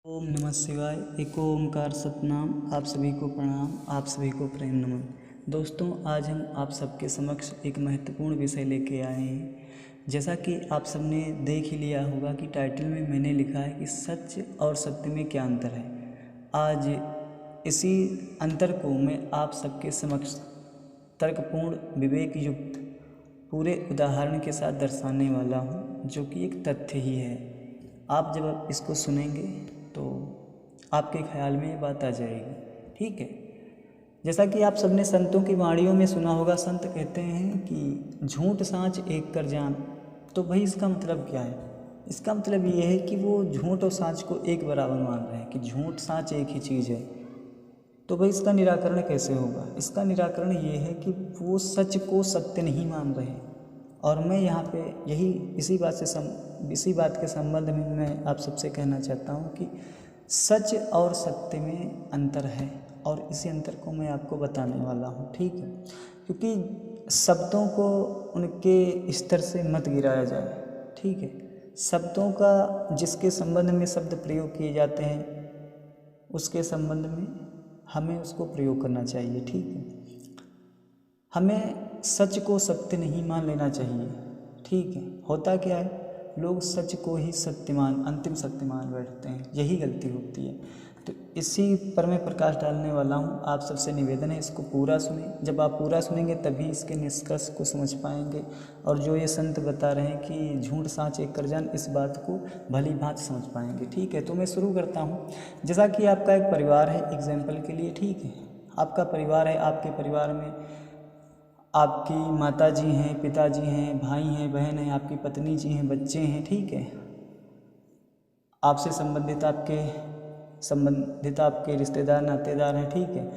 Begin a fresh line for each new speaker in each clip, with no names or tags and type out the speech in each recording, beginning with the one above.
ओम नमः शिवाय। एक ओमकार सतनाम। आप सभी को प्रणाम, आप सभी को प्रेम नमन। दोस्तों, आज हम आप सबके समक्ष एक महत्वपूर्ण विषय लेके आए हैं। जैसा कि आप सबने देख ही लिया होगा कि टाइटल में मैंने लिखा है कि सच और सत्य में क्या अंतर है। आज इसी अंतर को मैं आप सबके समक्ष तर्कपूर्ण विवेक युक्त पूरे उदाहरण के साथ दर्शाने वाला हूँ, जो कि एक तथ्य ही है। आप जब इसको सुनेंगे तो आपके ख्याल में ये बात आ जाएगी। ठीक है। जैसा कि आप सबने संतों की वाणियों में सुना होगा, संत कहते हैं कि झूठ साँच एक कर जान। तो भाई इसका मतलब क्या है? इसका मतलब ये है कि वो झूठ और साँच को एक बराबर मान रहे हैं, कि झूठ साँच एक ही चीज़ है। तो भाई इसका निराकरण कैसे होगा? इसका निराकरण ये है कि वो सच को सत्य नहीं मान रहे। और मैं यहाँ पे यही इसी बात के संबंध में मैं आप सबसे कहना चाहता हूँ कि सच और सत्य में अंतर है, और इसी अंतर को मैं आपको बताने वाला हूँ। ठीक है। क्योंकि शब्दों को उनके स्तर से मत गिराया जाए। ठीक है। शब्दों का जिसके संबंध में शब्द प्रयोग किए जाते हैं, उसके संबंध में हमें उसको प्रयोग करना चाहिए। ठीक है। हमें सच को सत्य नहीं मान लेना चाहिए। ठीक है। होता क्या है, लोग सच को ही सत्यमान, अंतिम सत्य मान बैठते हैं। यही गलती होती है। तो इसी पर मैं प्रकाश डालने वाला हूँ। आप सबसे निवेदन है, इसको पूरा सुनें। जब आप पूरा सुनेंगे तभी इसके निष्कर्ष को समझ पाएंगे। और जो ये संत बता रहे हैं कि झूठ साँच एक कर जान, इस बात को भली भांति समझ पाएंगे। ठीक है। तो मैं शुरू करता हूँ। जैसा कि आपका एक परिवार है, एग्जाम्पल के लिए। ठीक है। आपका परिवार है, आपके परिवार में आपकी माता जी हैं, पिताजी हैं, भाई हैं, बहन हैं, आपकी पत्नी जी हैं, बच्चे हैं। ठीक है। आपसे संबंधित आपके रिश्तेदार नातेदार हैं। ठीक है।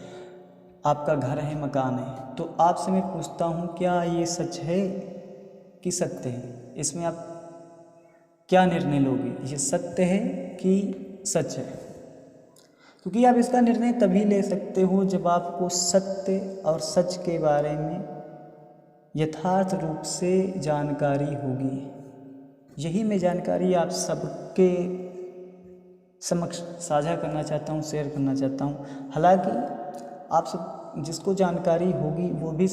आपका घर है, मकान है। तो आपसे मैं पूछता हूँ, क्या ये सच है कि सत्य है? इसमें आप क्या निर्णय लोगे? ये सत्य है कि सच है? क्योंकि आप इसका निर्णय तभी ले सकते हो जब आपको सत्य और सच के बारे में यथार्थ रूप से जानकारी होगी। यही मैं जानकारी आप सबके समक्ष साझा करना चाहता हूँ, शेयर करना चाहता हूँ। हालांकि आप सब जिसको जानकारी होगी, वो भी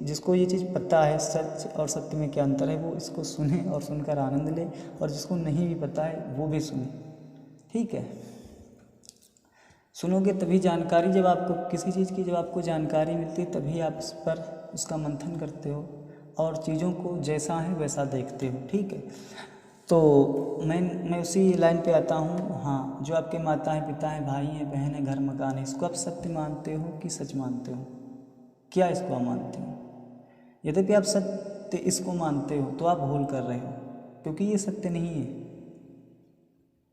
जिसको ये चीज़ पता है सच और सत्य में क्या अंतर है, वो इसको सुने और सुनकर आनंद ले, और जिसको नहीं भी पता है वो भी सुने। ठीक है। सुनोगे तभी जानकारी, जब आपको किसी चीज़ की जब आपको जानकारी मिलती है तभी आप उस पर उसका मंथन करते हो और चीज़ों को जैसा है वैसा देखते हो। ठीक है। तो मैं उसी लाइन पे आता हूँ। हाँ, जो आपके माता हैं, पिता हैं, भाई हैं, बहन हैं, घर मकान है, इसको आप सत्य मानते हो कि सच मानते हो? क्या इसको आप मानते हो? यद्यपि आप सत्य इसको मानते हो तो आप भूल कर रहे हो, क्योंकि ये सत्य नहीं है,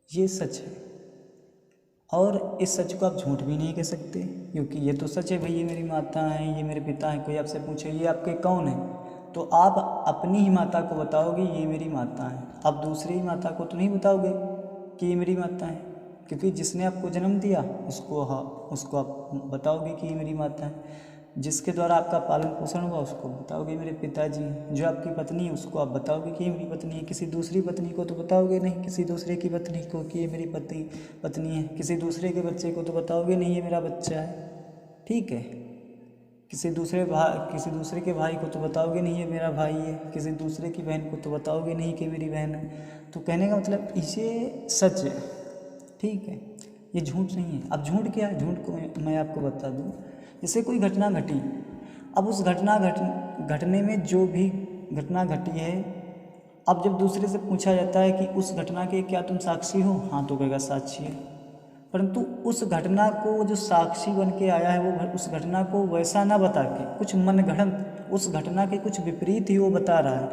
ये सच है। और इस सच को आप झूठ भी नहीं कह सकते, क्योंकि ये तो सच है भाई। ये मेरी माता हैं, ये मेरे पिता हैं। कोई आपसे पूछे ये आपके कौन है, तो आप अपनी ही माता को बताओगे ये मेरी माता है। आप दूसरी माता को तो नहीं बताओगे कि ये मेरी माता है, क्योंकि जिसने आपको जन्म दिया उसको आप बताओगे कि ये मेरी माता है। जिसके द्वारा आपका पालन पोषण हुआ उसको बताओगे मेरे पिताजी हैं। जो आपकी पत्नी है उसको आप बताओगे कि ये मेरी पत्नी है। किसी दूसरी पत्नी को तो बताओगे नहीं, किसी दूसरे की पत्नी को कि ये मेरी पत्नी है। किसी दूसरे के बच्चे को तो बताओगे नहीं ये मेरा बच्चा है। ठीक है। किसी दूसरे के भाई को तो बताओगे नहीं ये मेरा भाई है। किसी दूसरे की बहन को तो बताओगे नहीं कि मेरी बहन है। तो कहने का मतलब ये सच है। ठीक है। ये झूठ नहीं है। अब झूठ क्या है? झूठ को मैं आपको बता दूं। जैसे कोई घटना घटी, अब उस घटने में जो भी घटना घटी है, अब जब दूसरे से पूछा जाता है कि उस घटना के क्या तुम साक्षी हो? हाँ, तो कहेगा साक्षी है। परंतु उस घटना को जो साक्षी बन के आया है वो उस घटना को वैसा ना बता के कुछ मनगढ़ंत, उस घटना के कुछ विपरीत ही वो बता रहा है,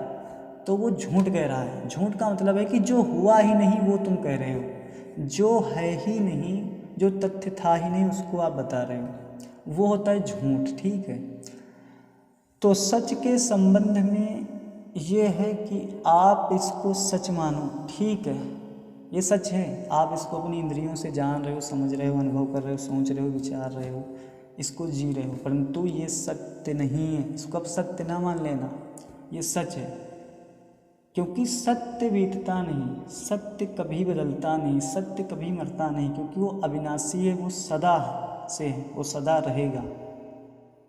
तो वो झूठ कह रहा है। झूठ का मतलब है कि जो हुआ ही नहीं वो तुम कह रहे हो, जो है ही नहीं, जो तथ्य था ही नहीं उसको आप बता रहे हो, वो होता है झूठ। ठीक है। तो सच के संबंध में ये है कि आप इसको सच मानो। ठीक है। ये सच है। आप इसको अपनी इंद्रियों से जान रहे हो, समझ रहे हो, अनुभव कर रहे हो, सोच रहे हो, विचार रहे हो, इसको जी रहे हो, परंतु ये सत्य नहीं है। इसको आप सत्य ना मान लेना, ये सच है। क्योंकि सत्य बीतता नहीं, सत्य कभी बदलता नहीं, सत्य कभी मरता नहीं, क्योंकि वो अविनाशी है, वो सदा से है, वो सदा रहेगा।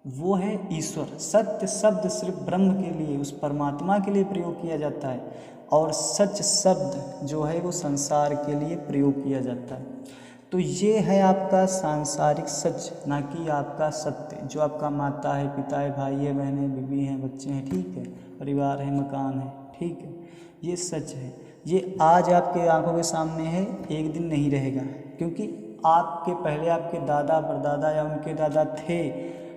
वो है ईश्वर। सत्य शब्द सिर्फ ब्रह्म के लिए, उस परमात्मा के लिए प्रयोग किया जाता है, और सच शब्द जो है वो संसार के लिए प्रयोग किया जाता है। तो ये है आपका सांसारिक सच, ना कि आपका सत्य। जो आपका माता है, पिता है, भाई है, बहन है, बीवी है, बच्चे हैं, ठीक है, परिवार है, मकान है, ठीक है, ये सच है। ये आज आपके आंखों के सामने है, एक दिन नहीं रहेगा, क्योंकि आपके पहले आपके दादा परदादा या उनके दादा थे,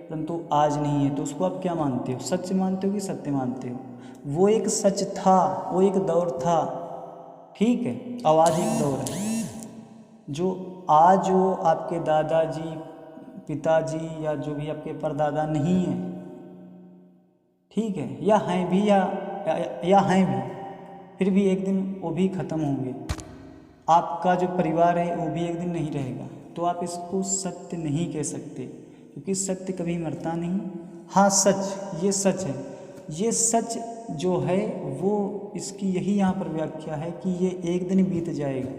परंतु आज नहीं है। तो उसको आप क्या मानते हो, सच मानते हो कि सत्य मानते हो? वो एक सच था, वो एक दौर था, ठीक है, और आज एक दौर है। जो आज वो आपके दादाजी, पिताजी या जो भी आपके परदादा नहीं है, ठीक है, या हैं भी या हैं भी, फिर भी एक दिन वो भी ख़त्म होंगे। आपका जो परिवार है वो भी एक दिन नहीं रहेगा। तो आप इसको सत्य नहीं कह सकते, क्योंकि सत्य कभी मरता नहीं। हाँ सच, ये सच है, ये सच जो है वो इसकी यही यहाँ पर व्याख्या है कि ये एक दिन बीत जाएगा,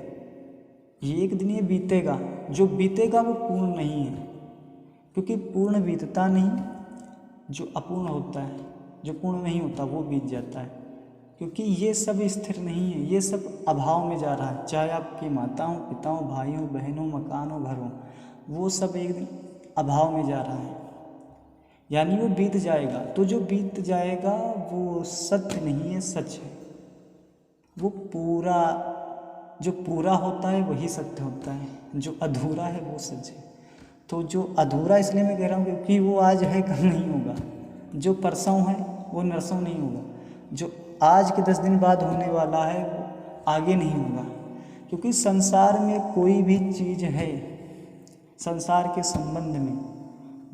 ये एक दिन ये बीतेगा। जो बीतेगा वो पूर्ण नहीं है, क्योंकि पूर्ण बीतता नहीं, जो अपूर्ण होता है, जो पूर्ण नहीं होता वो बीत जाता है। क्योंकि ये सब स्थिर नहीं है, ये सब अभाव में जा रहा है। चाहे आपकी माता हो, पिता हो, भाई हो, बहन हो, मकान हो, घर हो, वो सब एक दिन अभाव में जा रहा है, यानी वो बीत जाएगा। तो जो बीत जाएगा वो सत्य नहीं है, सच है। वो पूरा, जो पूरा होता है वही सत्य होता है, जो अधूरा है वो सच है। तो जो अधूरा इसलिए मैं कह रहा हूँ क्योंकि वो आज है, कल नहीं होगा। जो परसों है वो नरसों नहीं होगा। जो आज के 10 दिन बाद होने वाला है वो आगे नहीं होगा। क्योंकि संसार में कोई भी चीज़ है, संसार के संबंध में,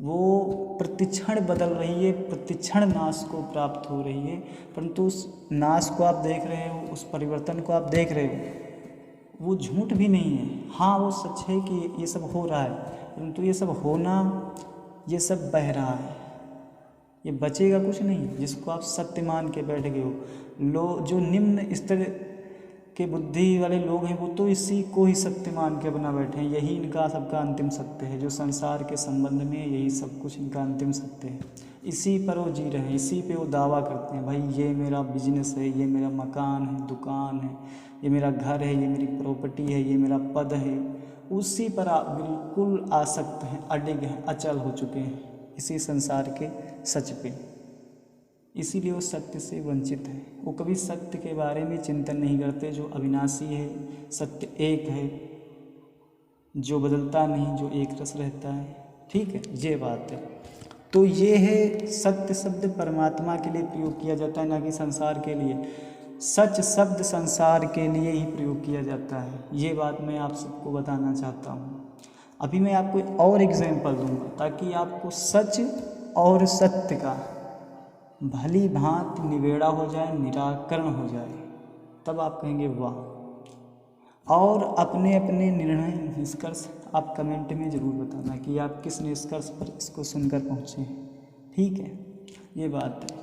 वो प्रतिक्षण बदल रही है, प्रतिक्षण नाश को प्राप्त हो रही है। परंतु उस नाश को आप देख रहे हो, उस परिवर्तन को आप देख रहे हो, वो झूठ भी नहीं है। हाँ वो सच है कि ये सब हो रहा है, परंतु ये सब होना, ये सब बह रहा है, ये बचेगा कुछ नहीं। जिसको आप सत्य मान के बैठ गए हो, लोग जो निम्न स्तर के बुद्धि वाले लोग हैं वो तो इसी को ही सत्य मान के बना बैठे हैं। यही इनका सबका अंतिम सत्य है, जो संसार के संबंध में यही सब कुछ इनका अंतिम सत्य है। इसी पर वो जी रहे हैं, इसी पे वो दावा करते हैं, भाई ये मेरा बिजनेस है, ये मेरा मकान है, दुकान है, ये मेरा घर है, ये मेरी प्रॉपर्टी है, ये मेरा पद है। उसी पर आप बिल्कुल आसक्त हैं, अडिग हैं, अचल हो चुके हैं इसी संसार के सच पे। इसीलिए वो सत्य से वंचित है। वो कभी सत्य के बारे में चिंतन नहीं करते, जो अविनाशी है, सत्य एक है, जो बदलता नहीं, जो एक रस रहता है, ठीक है, ये बात है। तो ये है, सत्य शब्द परमात्मा के लिए प्रयोग किया जाता है, ना कि संसार के लिए। सच शब्द संसार के लिए ही प्रयोग किया जाता है, ये बात मैं आप सबको बताना चाहता हूँ। अभी मैं आपको और एग्जाम्पल दूंगा ताकि आपको सच और सत्य का भली भांति निबेड़ा हो जाए, निराकरण हो जाए, तब आप कहेंगे वाह। और अपने अपने निर्णय, निष्कर्ष आप कमेंट में ज़रूर बताना कि आप किस निष्कर्ष पर इसको सुनकर पहुँचे हैं, ठीक है, ये बात है।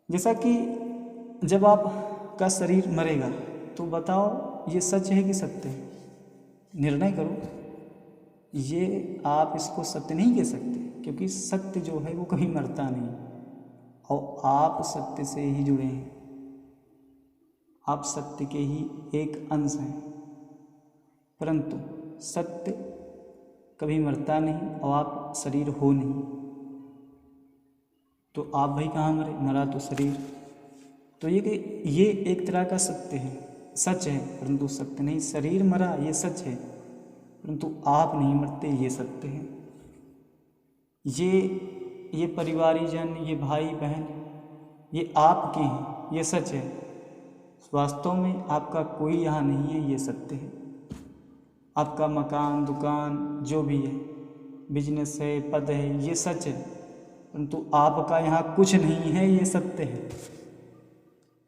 जैसा कि जब आपका शरीर मरेगा तो बताओ ये सच है कि सत्य है, निर्णय करो। ये आप इसको सत्य नहीं कह सकते, क्योंकि सत्य जो है वो कभी मरता नहीं, और आप सत्य से ही जुड़े हैं, आप सत्य के ही एक अंश हैं। परंतु सत्य कभी मरता नहीं और आप शरीर हो नहीं, तो आप भाई कहाँ मरे, मरा तो शरीर। तो ये एक तरह का सत्य है, सच है, परंतु सत्य नहीं। शरीर मरा ये सच है, परंतु आप नहीं मरते, ये सत्य है। ये परिवारीजन, ये भाई बहन, ये आपके हैं, ये सच है। वास्तव में आपका कोई यहाँ नहीं है, ये सत्य है। आपका मकान, दुकान, जो भी है, बिजनेस है, पद है, ये सच है, परंतु आपका यहाँ कुछ नहीं है, ये सत्य है।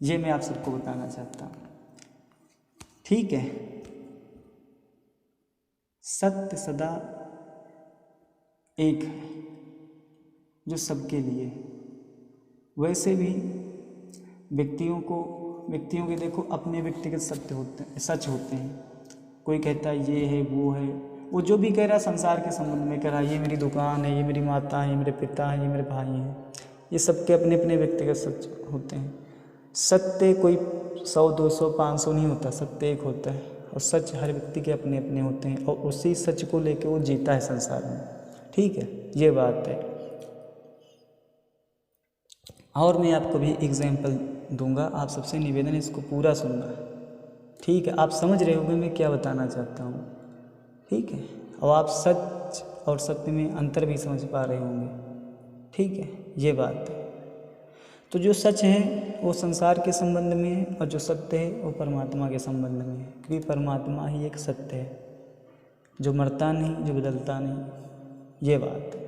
ये मैं आप सबको बताना चाहता हूँ, ठीक है। सत्य सदा एक है, जो सबके लिए है। वैसे भी व्यक्तियों के देखो अपने व्यक्तिगत सत्य होते हैं, सच होते हैं। कोई कहता है ये है वो है, वो जो भी कह रहा है संसार के संबंध में कह रहा है, ये मेरी दुकान है, ये मेरी माता है, ये मेरे पिता हैं, ये मेरे भाई हैं। ये सबके अपने अपने व्यक्तिगत सच होते हैं। सत्य कोई 100 200 500 नहीं होता, सत्य एक होता है। और सच हर व्यक्ति के अपने अपने होते हैं और उसी सच को लेकर वो जीता है संसार में। ठीक है, ये बात है। और मैं आपको भी एग्जाम्पल दूंगा, आप सबसे निवेदन है इसको पूरा सुनना। ठीक है, आप समझ रहे होंगे मैं क्या बताना चाहता हूँ। ठीक है, और आप सच और सत्य में अंतर भी समझ पा रहे होंगे। ठीक है, ये बात है। तो जो सच है वो संसार के संबंध में है और जो सत्य है वो परमात्मा के संबंध में है, क्योंकि परमात्मा ही एक सत्य है जो मरता नहीं, जो बदलता नहीं। ये बात है।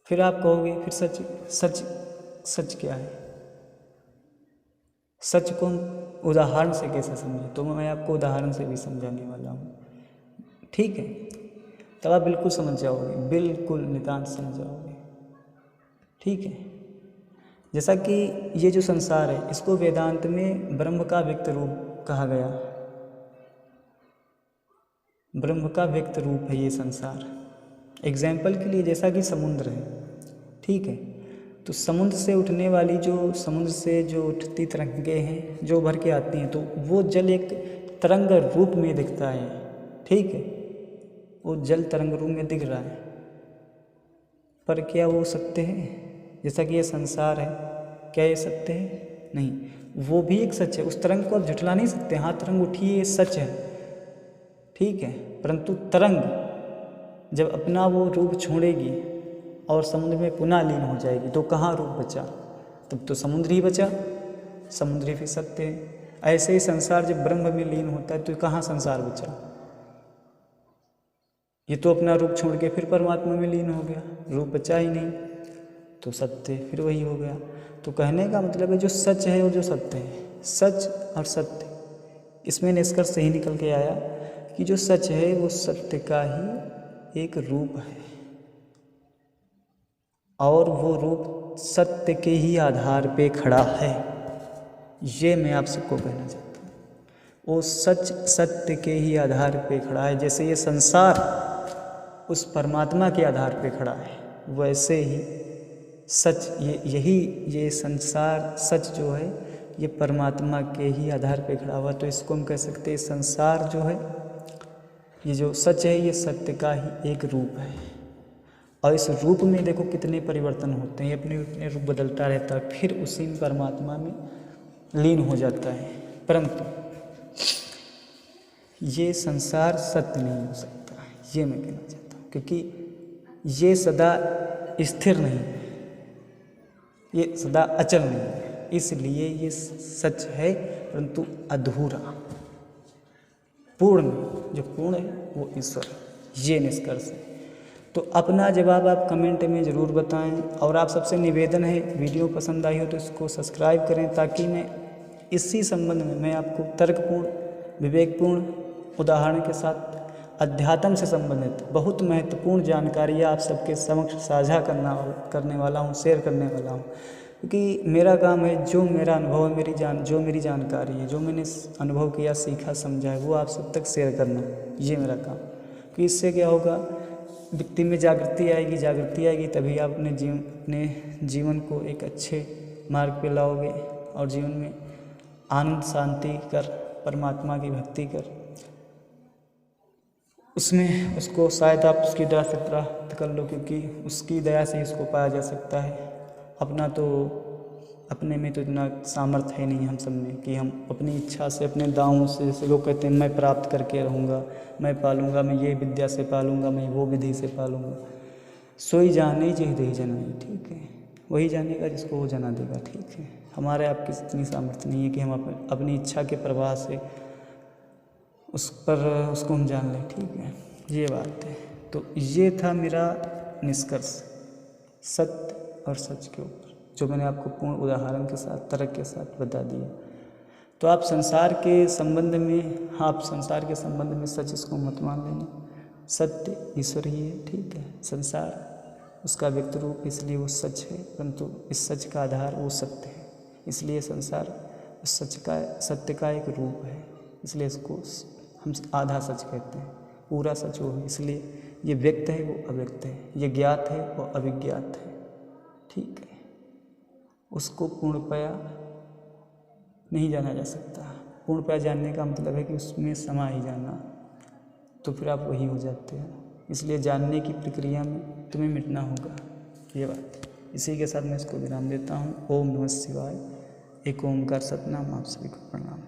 फिर आप कहोगे फिर सच क्या है? सच को उदाहरण से कैसे समझे? तो मैं आपको उदाहरण से भी समझाने वाला हूँ। ठीक है, तब आप बिल्कुल समझ जाओगे, बिल्कुल नितांत समझ जाओगे। ठीक है, जैसा कि ये जो संसार है इसको वेदांत में ब्रह्म का व्यक्त रूप कहा गया। ब्रह्म का व्यक्त रूप है ये संसार। एग्जाम्पल के लिए जैसा कि समुद्र है, ठीक है, तो समुद्र से उठने वाली समुद्र से जो उठती तरंगें हैं जो भर के आती हैं, तो वो जल एक तरंग रूप में दिखता है। ठीक है, वो जल तरंग रूप में दिख रहा है, पर क्या वो सत्य है? जैसा कि ये संसार है, क्या ये सत्य है? नहीं, वो भी एक सच है। उस तरंग को आप झुठला नहीं सकते। हाँ, तरंग उठी है, ये सच है। ठीक है, परंतु तरंग जब अपना वो रूप छोड़ेगी और समुद्र में पुनः लीन हो जाएगी तो कहाँ रूप बचा? तब तो समुद्र ही बचा। समुद्र ही फिर सत्य है। ऐसे ही संसार जब ब्रह्म में लीन होता है तो कहाँ संसार बचा? ये तो अपना रूप छोड़ के फिर परमात्मा में लीन हो गया, रूप बचा ही नहीं, तो सत्य फिर वही हो गया। तो कहने का मतलब है जो सच है और जो सत्य है, सच और सत्य, इसमें निष्कर्ष यही निकल के आया कि जो सच है वो सत्य का ही एक रूप है और वो रूप सत्य के ही आधार पे खड़ा है। ये मैं आप सबको कहना चाहता हूँ। वो सच सत्य के ही आधार पे खड़ा है। जैसे ये संसार उस परमात्मा के आधार पे खड़ा है, वैसे ही सच ये संसार सच जो है ये परमात्मा के ही आधार पे खड़ा हुआ। तो इसको हम कह सकते हैं संसार जो है, ये जो सच है ये सत्य का ही एक रूप है। और इस रूप में देखो कितने परिवर्तन होते हैं, अपने अपने रूप बदलता रहता है, फिर उसी में परमात्मा में लीन हो जाता है। परंतु ये संसार सत्य नहीं हो सकता, ये मैं कहना चाहता हूँ, क्योंकि ये सदा स्थिर नहीं है, ये सदा अचल नहीं है। इसलिए ये सच है परंतु अधूरा। पूर्ण, जो पूर्ण है वो ईश्वर है। ये निष्कर्ष है। तो अपना जवाब आप कमेंट में ज़रूर बताएं। और आप सबसे निवेदन है, वीडियो पसंद आई हो तो इसको सब्सक्राइब करें, ताकि मैं इसी संबंध में मैं आपको तर्कपूर्ण, विवेकपूर्ण, उदाहरण के साथ अध्यात्म से संबंधित बहुत महत्वपूर्ण जानकारियाँ आप सबके समक्ष साझा करने वाला हूँ, शेयर करने वाला हूँ। क्योंकि मेरा काम है, जो मेरा अनुभव है, जो मेरी जानकारी है, जो मैंने अनुभव किया, सीखा, समझा है, वो आप सब तक शेयर करना, ये मेरा काम। क्योंकि इससे क्या होगा, व्यक्ति में जागृति आएगी, तभी आप अपने जीवन को एक अच्छे मार्ग पे लाओगे और जीवन में आनंद शांति कर, परमात्मा की भक्ति कर, उसमें उसको शायद आप उसकी दया से प्राप्त कर लो, क्योंकि उसकी दया से इसको पाया जा सकता है। अपने में तो इतना सामर्थ्य है नहीं हम सब में कि हम अपनी इच्छा से, अपने दांवों से, जैसे लोग कहते हैं मैं प्राप्त करके रहूँगा, मैं पालूँगा, मैं ये विद्या से पालूँगा, मैं वो विधि से पालूँगा। सोई जाने जे दे जनाई, ठीक है, वही जानेगा जिसको वो जना देगा। ठीक है, हमारे आपकी इतनी सामर्थ्य नहीं है कि हम अपनी इच्छा के प्रवाह से उसको हम जान लें। ठीक है, ये बात है। तो ये था मेरा निष्कर्ष सत्य और सच के ऊपर, जो मैंने आपको पूर्ण उदाहरण के साथ, तर्क के साथ बता दिया। तो आप संसार के संबंध में सच इसको मत मान लेना। सत्य ईश्वर ही है, ठीक है, संसार उसका व्यक्त रूप, इसलिए वो सच है, परंतु इस सच का आधार वो सत्य है। इसलिए संसार सत्य का एक रूप है, इसलिए इसको हम आधा सच कहते हैं, पूरा सच वो है। इसलिए ये व्यक्त है वो अव्यक्त है, ये ज्ञात है वो अविज्ञात है, ठीक है। उसको पूर्णतया नहीं जाना जा सकता। पूर्णतया जानने का मतलब है कि उसमें समा ही जाना, तो फिर आप वही हो जाते हैं। इसलिए जानने की प्रक्रिया में तुम्हें मिटना होगा, ये बात। इसी के साथ मैं इसको विराम देता हूँ। ओम नमः शिवाय। एक ओमकार सतनाम। आप सभी को प्रणाम।